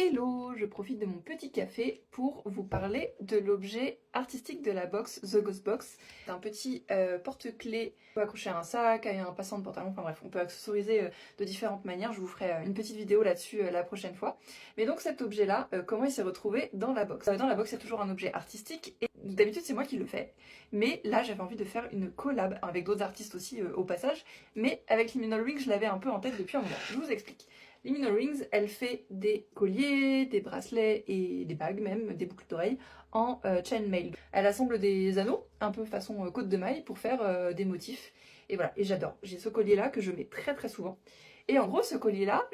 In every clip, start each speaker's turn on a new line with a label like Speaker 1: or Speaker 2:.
Speaker 1: Hello, je profite de mon petit café pour vous parler de l'objet artistique de la box, The Ghost Box. C'est un petit porte-clés, on peut accrocher à un sac, à un passant de pantalon, enfin bref, on peut accessoriser de différentes manières. Je vous ferai une petite vidéo là-dessus la prochaine fois. Mais donc cet objet-là, comment il s'est retrouvé dans la box? Dans la box, il y a toujours un objet artistique et d'habitude c'est moi qui le fais. Mais là, j'avais envie de faire une collab avec d'autres artistes aussi au passage. Mais avec Liminal Rings, je l'avais un peu en tête depuis un moment. Je vous explique. Liminal Rings, elle fait des colliers, des bracelets et des bagues même, des boucles d'oreilles en chainmail. Elle assemble des anneaux, un peu façon côte de maille, pour faire des motifs. Et voilà, et j'adore. J'ai ce collier-là que je mets très souvent. Et en gros, ce collier-là,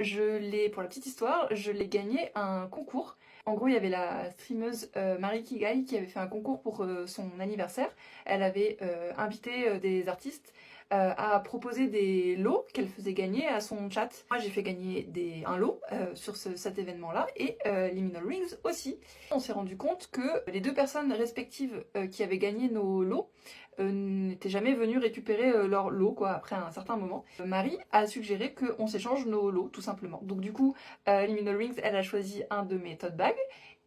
Speaker 1: pour la petite histoire, je l'ai gagné à un concours. En gros, il y avait la streameuse Marie Kigai qui avait fait un concours pour son anniversaire. Elle avait invité des artistes à proposer des lots qu'elle faisait gagner à son chat. Moi j'ai fait gagner un lot sur cet événement-là et Liminal Rings aussi. On s'est rendu compte que les deux personnes respectives qui avaient gagné nos lots n'étaient jamais venues récupérer leur lot quoi, après un certain moment. Marie a suggéré qu'on s'échange nos lots tout simplement. Donc du coup, Liminal Rings, elle a choisi un de mes tote bags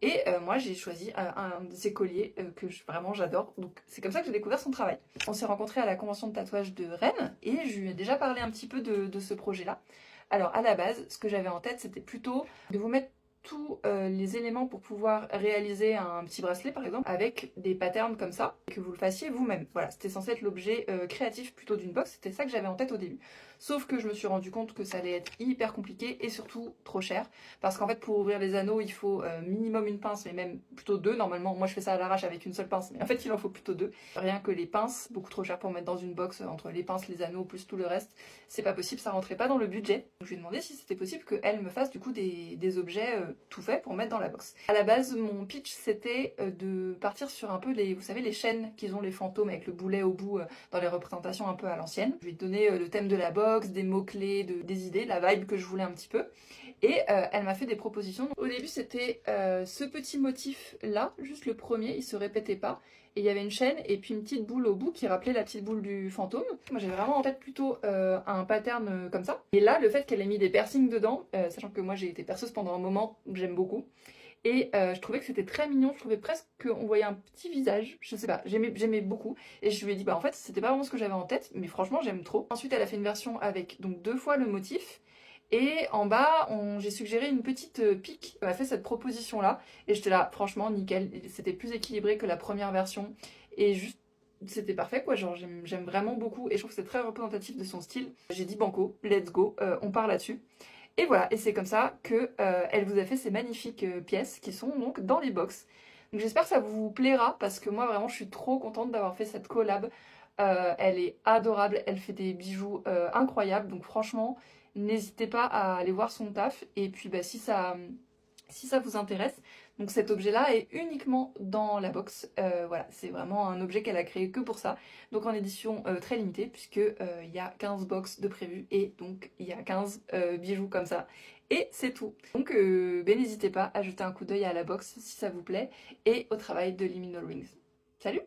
Speaker 1: et moi j'ai choisi un de ses colliers que vraiment j'adore. Donc c'est comme ça que j'ai découvert son travail. On s'est rencontrés à la convention de tatouage de Rennes et je lui ai déjà parlé un petit peu de ce projet-là. Alors à la base, ce que j'avais en tête, c'était plutôt de vous mettre tous les éléments pour pouvoir réaliser un petit bracelet par exemple avec des patterns comme ça, et que vous le fassiez vous-même. Voilà, c'était censé être l'objet créatif plutôt d'une box, c'était ça que j'avais en tête au début. Sauf que je me suis rendu compte que ça allait être hyper compliqué et surtout trop cher, parce qu'en fait pour ouvrir les anneaux il faut minimum une pince, mais même plutôt deux normalement. Moi je fais ça à l'arrache avec une seule pince, mais en fait il en faut plutôt deux. Rien que les pinces, beaucoup trop cher pour mettre dans une box, entre les pinces, les anneaux plus tout le reste, c'est pas possible, ça rentrait pas dans le budget. Donc je lui ai demandé si c'était possible qu'elle me fasse du coup des objets tout faits pour mettre dans la box. À la base mon pitch c'était de partir sur un peu vous savez les chaînes qu'ils ont les fantômes avec le boulet au bout dans les représentations un peu à l'ancienne. Je lui ai donné le thème de la box, des mots-clés, des idées, la vibe que je voulais un petit peu. Et elle m'a fait des propositions. Au début c'était ce petit motif là, juste le premier, il se répétait pas. Et il y avait une chaîne et puis une petite boule au bout qui rappelait la petite boule du fantôme. Moi j'ai vraiment en tête plutôt un pattern comme ça. Et là le fait qu'elle ait mis des piercings dedans, sachant que moi j'ai été perceuse pendant un moment, j'aime beaucoup. Et je trouvais que c'était très mignon, je trouvais presque qu'on voyait un petit visage, je sais pas, j'aimais beaucoup. Et je lui ai dit bah en fait c'était pas vraiment ce que j'avais en tête, mais franchement j'aime trop. Ensuite elle a fait une version avec donc 2 fois le motif. Et en bas, j'ai suggéré une petite pique. Elle m'a fait cette proposition-là. Et j'étais là, franchement, nickel. C'était plus équilibré que la première version. Et juste, c'était parfait, quoi. Genre, j'aime vraiment beaucoup. Et je trouve que c'est très représentatif de son style. J'ai dit banco, let's go, on part là-dessus. Et voilà, et c'est comme ça que elle vous a fait ces magnifiques pièces qui sont donc dans les box. Donc j'espère que ça vous plaira parce que moi vraiment je suis trop contente d'avoir fait cette collab. Elle est adorable, elle fait des bijoux incroyables, donc franchement n'hésitez pas à aller voir son taf. Et puis bah, si ça vous intéresse, donc cet objet-là est uniquement dans la box. Voilà, c'est vraiment un objet qu'elle a créé que pour ça. Donc en édition très limitée, puisque il y a 15 box de prévues et donc il y a 15 bijoux comme ça. Et c'est tout. Donc ben, n'hésitez pas à jeter un coup d'œil à la box si ça vous plaît et au travail de Liminal Rings. Salut!